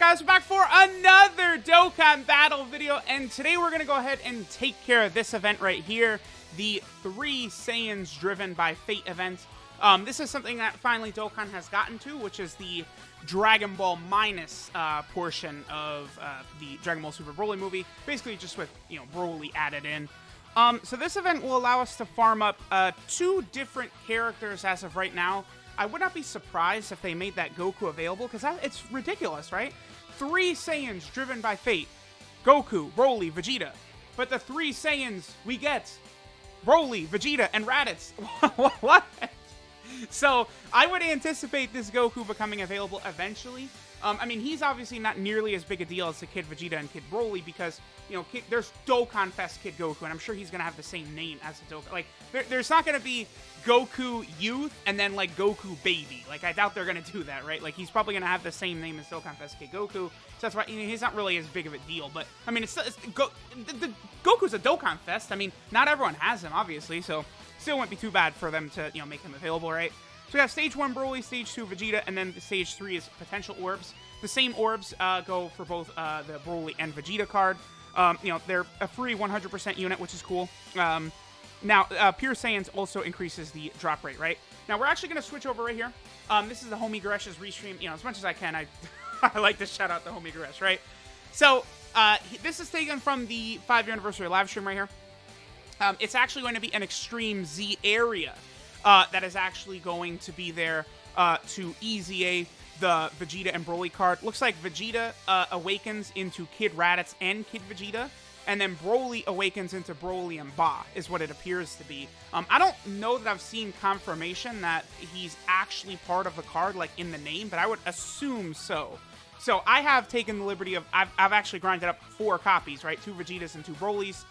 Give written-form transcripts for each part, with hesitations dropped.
guys? We're back for another Dokkan battle video, and today we're going to go ahead and take care of this event right here, the 3 Saiyans Driven by Fate event. This is something that finally Dokkan has gotten to, which is the Dragon Ball minus portion of the Dragon Ball Super Broly movie, basically just with, Broly added in. So this event will allow us to farm up 2 different characters as of right now. I would not be surprised if they made that Goku available, because it's ridiculous, right? 3 Saiyans driven by fate. Goku, Broly, Vegeta. But the 3 Saiyans we get, Broly, Vegeta, and Raditz. What? So, I would anticipate this Goku becoming available eventually. I mean, he's obviously not nearly as big a deal as the Kid Vegeta and Kid Broly because, there's Dokkan Fest Kid Goku, and I'm sure he's going to have the same name as the Dokkan. Like, there's not going to be Goku Youth and then, like, Goku Baby. Like, I doubt they're going to do that, right? Like, he's probably going to have the same name as Dokkan Fest Kid Goku. So that's why he's not really as big of a deal. But, I mean, Goku's a Dokkan Fest. I mean, not everyone has him, obviously, so still wouldn't be too bad for them to, make him available, right? So we have Stage 1 Broly, Stage 2 Vegeta, and then Stage 3 is potential orbs. The same orbs go for both the Broly and Vegeta card. They're a free 100% unit, which is cool. Now, Pure Saiyans also increases the drop rate, right? Now, we're actually going to switch over right here. This is the Homie Garesh's restream. As much as I can, I like to shout out the Homie Garesh, right? So, this is taken from the 5-year anniversary live stream right here. It's actually going to be an Extreme Z area that is actually going to be there to EZA the Vegeta and Broly card. Looks like Vegeta awakens into Kid Raditz and Kid Vegeta, and then Broly awakens into Broly and Ba, is what it appears to be. I don't know that I've seen confirmation that he's actually part of the card, like in the name, but I would assume so. So I have taken the liberty of, I've actually grinded up 4 copies, right? 2 Vegetas and 2 Brolys.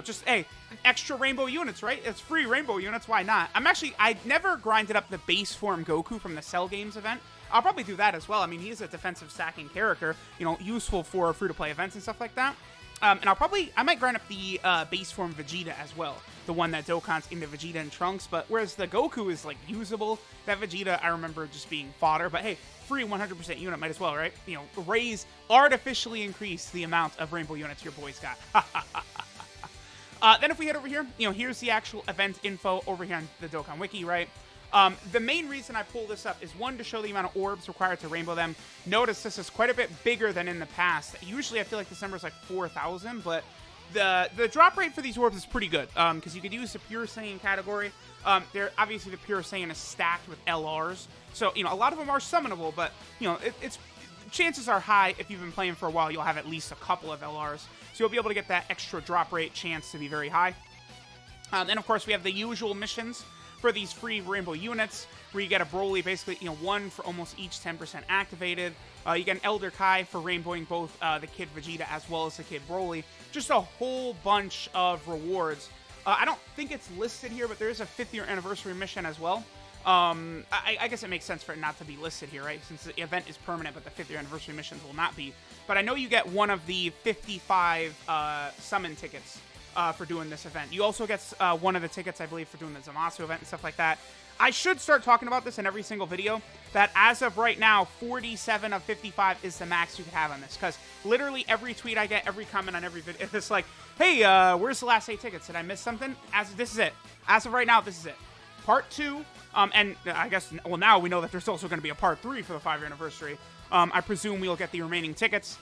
Just, hey, extra rainbow units, right? It's free rainbow units, why not? I never grinded up the base form Goku from the Cell Games event. I'll probably do that as well. I mean, he's a defensive stacking character, useful for free-to-play events and stuff like that. And I might grind up the base form Vegeta as well. The one that Dokkan's into Vegeta and Trunks, but whereas the Goku is, like, usable, that Vegeta, I remember just being fodder. But hey, free 100% unit, might as well, right? Artificially increase the amount of rainbow units your boys got. Then if we head over here, here's the actual event info over here on the Dokkan Wiki, right? The main reason I pull this up is, 1, to show the amount of orbs required to rainbow them. Notice this is quite a bit bigger than in the past. Usually I feel like this number is like 4,000, but the drop rate for these orbs is pretty good, because you could use the Pure Saiyan category. Obviously the Pure Saiyan is stacked with LRs, so, a lot of them are summonable, but, it's chances are high, if you've been playing for a while, you'll have at least a couple of LRs, so you'll be able to get that extra drop rate chance to be very high. Then, of course, we have the usual missions for these free rainbow units, where you get a Broly, basically, 1 for almost each 10% activated. You get an Elder Kai for rainbowing both the Kid Vegeta as well as the Kid Broly. Just a whole bunch of rewards. I don't think it's listed here, but there is a 5th-year anniversary mission as well. I guess it makes sense for it not to be listed here, right? Since the event is permanent, but the 5th-year anniversary missions will not be. But I know you get one of the 55 summon tickets for doing this event. You also get one of the tickets, I believe, for doing the Zamasu event and stuff like that. I should start talking about this in every single video, that as of right now, 47 of 55 is the max you can have on this, because literally every tweet I get, every comment on every video, it's like, hey, where's the last 8 tickets? Did I miss something? This is it. As of right now, this is it. Part 2, and I guess, well, now we know that there's also going to be a Part 3 for the 5-year anniversary. I presume we'll get the remaining tickets.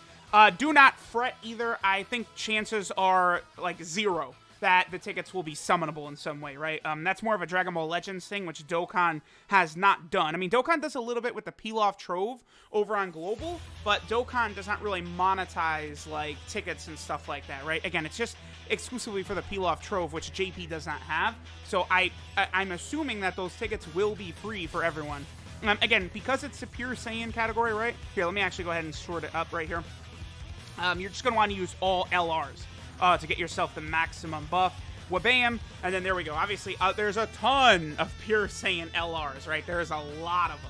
Do not fret either. I think chances are, like, 0 that the tickets will be summonable in some way, right? That's more of a Dragon Ball Legends thing, which Dokkan has not done. I mean, Dokkan does a little bit with the peel-off trove over on Global, but Dokkan does not really monetize, like, tickets and stuff like that, right? Again, it's just exclusively for the peel-off trove, which JP does not have. So I'm assuming that those tickets will be free for everyone. Again, because it's the Pure Saiyan category, right? Here, let me actually go ahead and sort it up right here. You're just going to want to use all LRs to get yourself the maximum buff. Wabam! And then there we go. Obviously, there's a ton of Pure Saiyan LRs, right? There's a lot of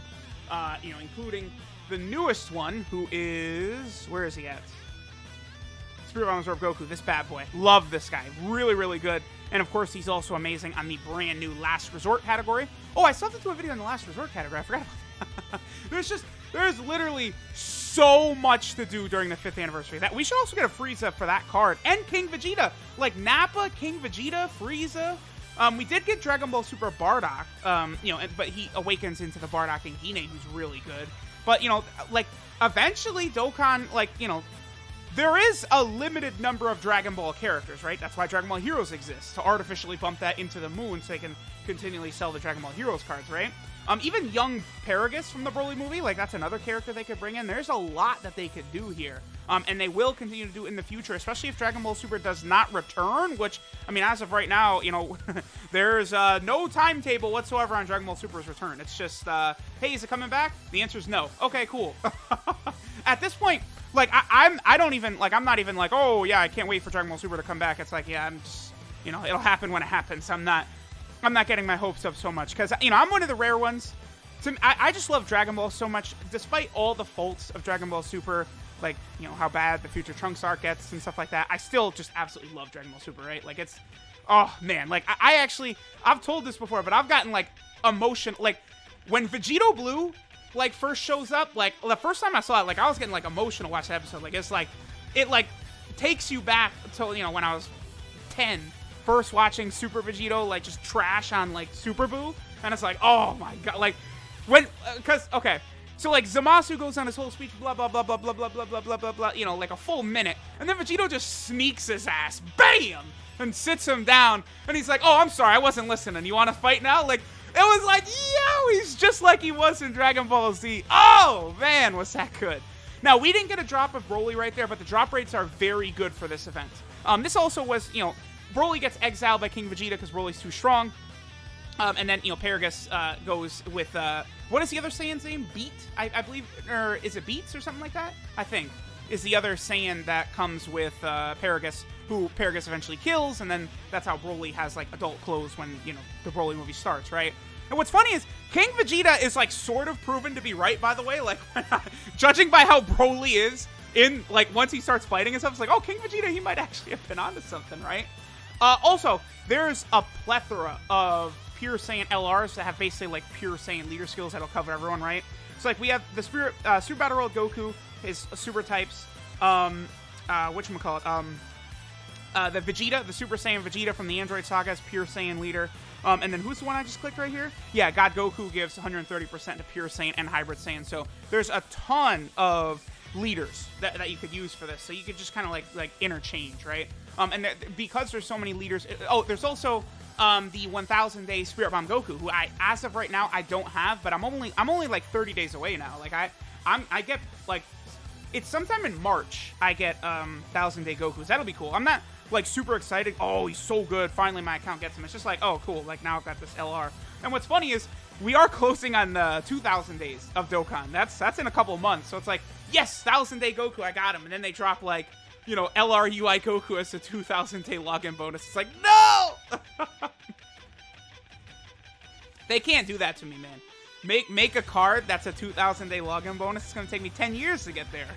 them, including the newest one, who is... Where is he at? Spirit Bomb Absorb Goku, this bad boy. Love this guy. Really, really good. And of course, he's also amazing on the brand new Last Resort category. Oh, I still have to do a video on the Last Resort category. I forgot about that. There's literally so so much to do during the 5th anniversary. That we should also get a Frieza for that card. And King Vegeta. Like, Nappa, King Vegeta, Frieza. We did get Dragon Ball Super Bardock, you know, but he awakens into the Bardock and Hine, who's really good. But, you know, like, eventually Dokkan, like, you know, there is a limited number of Dragon Ball characters, right? That's why Dragon Ball Heroes exists, to artificially bump that into the moon so they can continually sell the Dragon Ball Heroes cards, right? Even young Paragus from the Broly movie, like, that's another character they could bring in. There's a lot that they could do here. And they will continue to do in the future, especially if Dragon Ball Super does not return, which, I mean, as of right now, you know, there's no timetable whatsoever on Dragon Ball Super's return. It's just, hey, is it coming back? The answer is no. Okay, cool. At this point, like, I'm not even like, oh, yeah, I can't wait for Dragon Ball Super to come back. It's like, yeah, I'm just, you know, it'll happen when it happens. I'm not getting my hopes up so much, because, you know, I'm one of the rare ones. I just love Dragon Ball so much, despite all the faults of Dragon Ball Super, like, you know, how bad the Future Trunks arc gets and stuff like that. I still just absolutely love Dragon Ball Super, right? Like, it's, oh, man. Like, I've told this before, but I've gotten, like, emotion. Like, when Vegito Blue, like, first shows up, like, the first time I saw it, like, I was getting, like, emotional watching the episode. Like, it's, like, it, like, takes you back to, you know, when I was 10, first watching Super Vegito, like, just trash on, like, Super Buu. And it's like, oh, my God. Like, when, because, okay. So, like, Zamasu goes on his whole speech, blah, blah, blah, blah, blah, blah, blah, blah, blah, blah, blah, you know, like a full minute. And then Vegito just sneaks his ass, bam, and sits him down. And he's like, oh, I'm sorry, I wasn't listening. You want to fight now? Like, it was like, yo, he's just like he was in Dragon Ball Z. Oh, man, was that good. Now, we didn't get a drop of Broly right there, but the drop rates are very good for this event. This also was, you know, Broly gets exiled by King Vegeta because Broly's too strong. And then, you know, Paragus goes with, what is the other Saiyan's name? Beat, I believe, or is it Beats or something like that? I think, is the other Saiyan that comes with Paragus, who Paragus eventually kills, and then that's how Broly has, like, adult clothes when, you know, the Broly movie starts, right? And what's funny is, King Vegeta is, like, sort of proven to be right, by the way, like, judging by how Broly is in, like, once he starts fighting and stuff, it's like, oh, King Vegeta, he might actually have been onto something, right? Also, there's a plethora of Pure Saiyan LRs that have basically, like, Pure Saiyan leader skills that'll cover everyone, right? So, like, we have the Super Battle World Goku, his super types, whatchamacallit, the Vegeta, the Super Saiyan Vegeta from the Android Saga is Pure Saiyan leader, and then who's the one I just clicked right here? Yeah, God Goku gives 130% to Pure Saiyan and Hybrid Saiyan, so there's a ton of leaders that you could use for this, so you could just kind of, like, interchange, right? And because there's so many leaders, there's also the 1000-day Spirit Bomb Goku, who as of right now, I don't have, but I'm only like 30 days away now. Like, I get, like, it's sometime in March, I get 1000-day Gokus. That'll be cool. I'm not, like, super excited. Oh, he's so good. Finally, my account gets him. It's just like, oh, cool. Like, now I've got this LR. And what's funny is, we are closing on 2,000 days of Dokkan. That's in a couple months. So it's like, yes, 1000-day Goku, I got him. And then they drop, like, you know, LR UI Goku as a 2,000-day login bonus. It's like, no! They can't do that to me, man. Make a card that's a 2,000-day login bonus. It's going to take me 10 years to get there.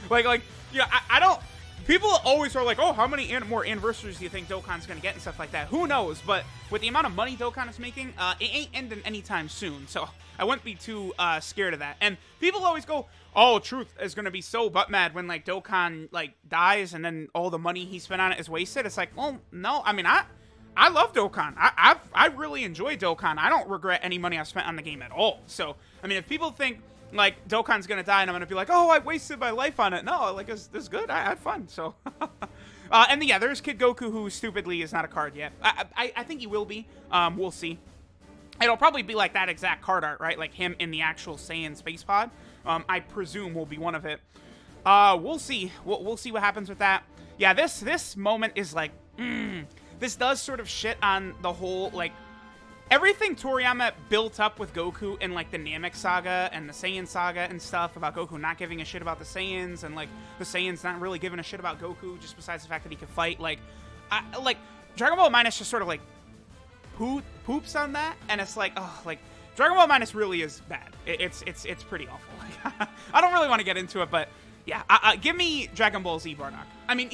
like, you know, I don't... People always are like, oh, how many more anniversaries do you think Dokkan's going to get and stuff like that? Who knows? But with the amount of money Dokkan is making, it ain't ending anytime soon. So I wouldn't be too scared of that. And people always go, oh, Truth is going to be so butt mad when, like, Dokkan, like, dies and then all the money he spent on it is wasted. It's like, well, no. I mean, I love Dokkan. I really enjoy Dokkan. I don't regret any money I've spent on the game at all. So, I mean, if people think, like, Dokkan's gonna die and I'm gonna be like, oh, I wasted my life on it. No, like, it's good. I had fun, so. And yeah, there's Kid Goku, who stupidly is not a card yet. I think he will be. We'll see. It'll probably be like that exact card art, right? Like him in the actual Saiyan space pod. I presume will be one of it. We'll see. We'll see what happens with that. Yeah, this moment is like, this does sort of shit on the whole, like, everything Toriyama built up with Goku in, like, the Namek Saga and the Saiyan Saga and stuff about Goku not giving a shit about the Saiyans and, like, the Saiyans not really giving a shit about Goku just besides the fact that he could fight. Like, Dragon Ball Minus just sort of, like, poops on that, and it's like, oh, like, Dragon Ball Minus really is bad. It's pretty awful. Like, I don't really want to get into it, but yeah, give me Dragon Ball Z Bardock. I mean,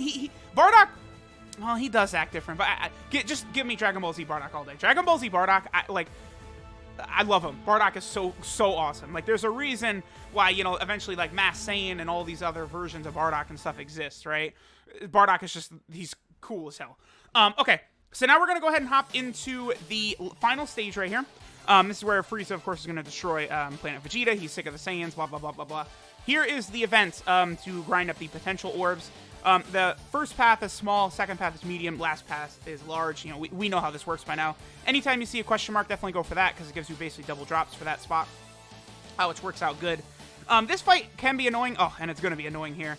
Bardock, well, he does act different, but just give me Dragon Ball Z Bardock all day. Dragon Ball Z Bardock, like, I love him. Bardock is so awesome. Like, there's a reason why, you know, eventually, like, Mass Saiyan and all these other versions of Bardock and stuff exist, right? Bardock is just, he's cool as hell. Okay, so now we're going to go ahead and hop into the final stage right here. This is where Frieza, of course, is going to destroy Planet Vegeta. He's sick of the Saiyans, blah, blah, blah, blah, blah. Here is the event to grind up the potential orbs. The first path is small, second path is medium, last path is large. You know, we know how this works by now. Anytime you see a question mark, definitely go for that, because it gives you basically double drops for that spot, which works out good. This fight can be annoying. Oh, and it's going to be annoying here,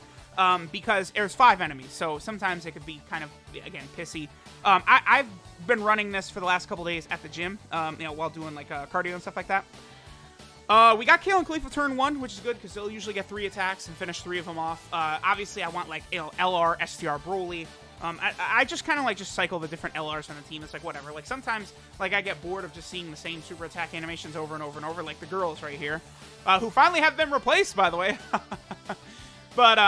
because there's 5 enemies, so sometimes it could be kind of, again, pissy. I've been running this for the last couple days at the gym, you know, while doing, like, cardio and stuff like that. We got Kale and Khalifa turn 1, which is good, because they'll usually get 3 attacks and finish 3 of them off. Obviously, I want, like, you know, LR, STR, Broly. I just kind of, like, just cycle the different LRs on the team. It's like, whatever. Like, sometimes, like, I get bored of just seeing the same super attack animations over and over and over, like the girls right here, who finally have been replaced, by the way. But,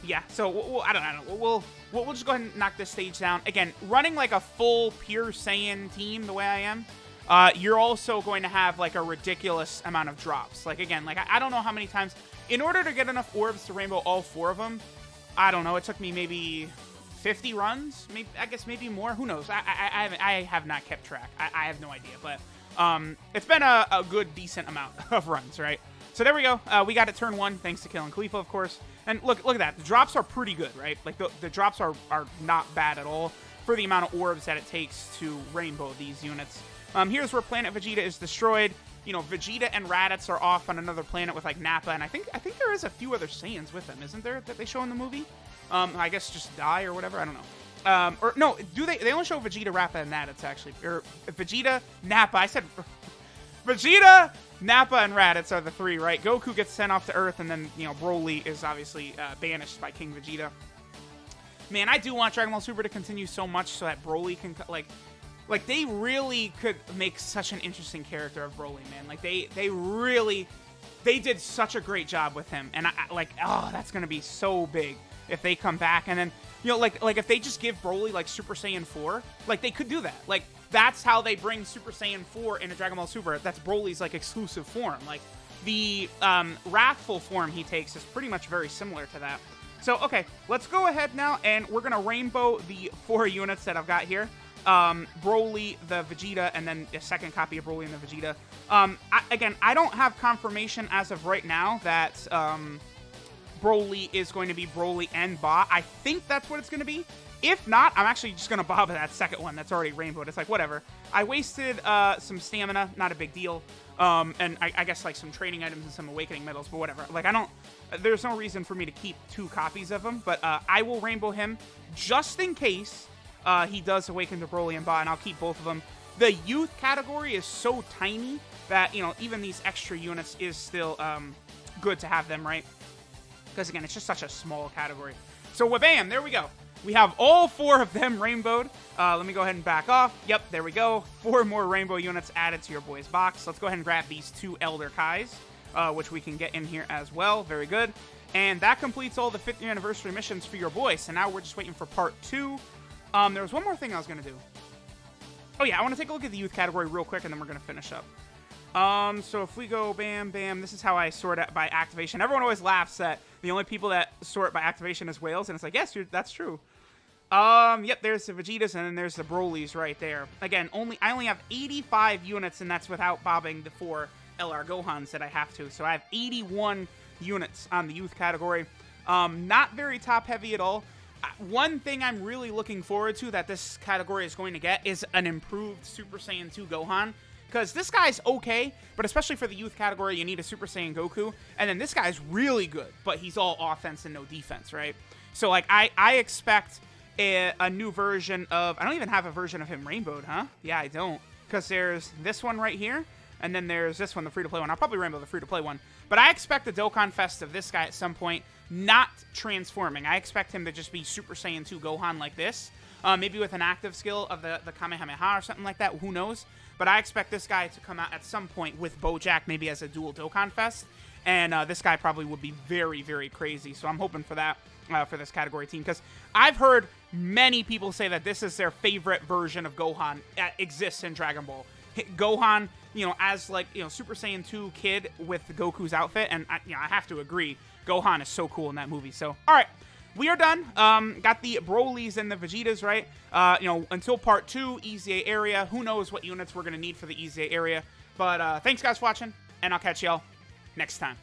yeah, so, I don't know. We'll just go ahead and knock this stage down. Again, running, like, a full pure Saiyan team the way I am, you're also going to have, like, a ridiculous amount of drops. Like, again, like, I don't know how many times. In order to get enough orbs to rainbow all 4 of them, I don't know. It took me maybe 50 runs? Maybe, I guess maybe more. Who knows? I have not kept track. I have no idea. But it's been a good, decent amount of runs, right? So there we go. We got it turn 1, thanks to Kale and Khalifa, of course. And look at that. The drops are pretty good, right? Like, the drops are not bad at all for the amount of orbs that it takes to rainbow these units. Here's where Planet Vegeta is destroyed. You know, Vegeta and Raditz are off on another planet with, like, Nappa, and I think there is a few other Saiyans with them, isn't there, that they show in the movie? I guess just die or whatever, I don't know. Or, no, do they only show Vegeta, Rappa, and Raditz, actually. Or, Vegeta, Nappa, I said, Vegeta, Nappa, and Raditz are the 3, right? Goku gets sent off to Earth, and then, you know, Broly is obviously banished by King Vegeta. Man, I do want Dragon Ball Super to continue so much so that Broly can, like, they really could make such an interesting character of Broly, man. Like, they did such a great job with him. And, oh, that's going to be so big if they come back. And then, you know, like if they just give Broly, like, Super Saiyan 4, like, they could do that. Like, that's how they bring Super Saiyan 4 into Dragon Ball Super. That's Broly's, like, exclusive form. Like, the wrathful form he takes is pretty much very similar to that. So, okay, let's go ahead now, and we're going to rainbow the 4 units that I've got here. Broly, the Vegeta, and then a second copy of Broly and the Vegeta. Again, I don't have confirmation as of right now that Broly is going to be Broly and Ba. I think that's what it's going to be. If not, I'm actually just going to bob that second one that's already rainbowed. It's like, whatever. I wasted some stamina, not a big deal. And I guess, like, some training items and some awakening medals, but whatever. Like, there's no reason for me to keep 2 copies of him, but I will rainbow him just in case he does awaken to Broly and Ba, and I'll keep both of them. The youth category is so tiny that, you know, even these extra units is still good to have them, right? Because, again, it's just such a small category. So, wabam, there we go. We have all 4 of them rainbowed. Let me go ahead and back off. Yep, there we go. 4 more rainbow units added to your boy's box. Let's go ahead and grab these 2 Elder Kais, which we can get in here as well. Very good. And that completes all the 5th year anniversary missions for your boy. So now we're just waiting for part 2. There was one more thing I was going to do. Oh, yeah, I want to take a look at the youth category real quick, and then we're going to finish up. So if we go bam, bam, this is how I sort it by activation. Everyone always laughs that the only people that sort by activation is whales, and it's like, yes, that's true. Yep, there's the Vegetas, and then there's the Brolys right there. Again, I only have 85 units, and that's without bobbing the 4 LR Gohans that I have to. So I have 81 units on the youth category. Not very top-heavy at all. One thing I'm really looking forward to that this category is going to get is an improved Super Saiyan 2 Gohan. Because this guy's okay, but especially for the youth category, you need a Super Saiyan Goku. And then this guy's really good, but he's all offense and no defense, right? So, like, I expect a new version of... I don't even have a version of him rainbowed, huh? Yeah, I don't. Because there's this one right here, and then there's this one, the free-to-play one. I'll probably rainbow the free-to-play one. But I expect the Dokkan Fest of this guy at some point not transforming. I expect him to just be Super Saiyan 2 Gohan like this. Maybe with an active skill of the Kamehameha or something like that. Who knows? But I expect this guy to come out at some point with Bojack, maybe as a dual Dokkan Fest. And this guy probably would be very, very crazy. So I'm hoping for that for this category team. Because I've heard many people say that this is their favorite version of Gohan that exists in Dragon Ball. Gohan you know, as like, you know, Super Saiyan 2 kid with Goku's outfit, and I have to agree, Gohan is so cool in that movie. So, all right, we are done. Got the Brolys and the Vegetas, right? You know, until part 2, EZA area. Who knows what units we're gonna need for the EZA area? But thanks guys for watching, and I'll catch y'all next time.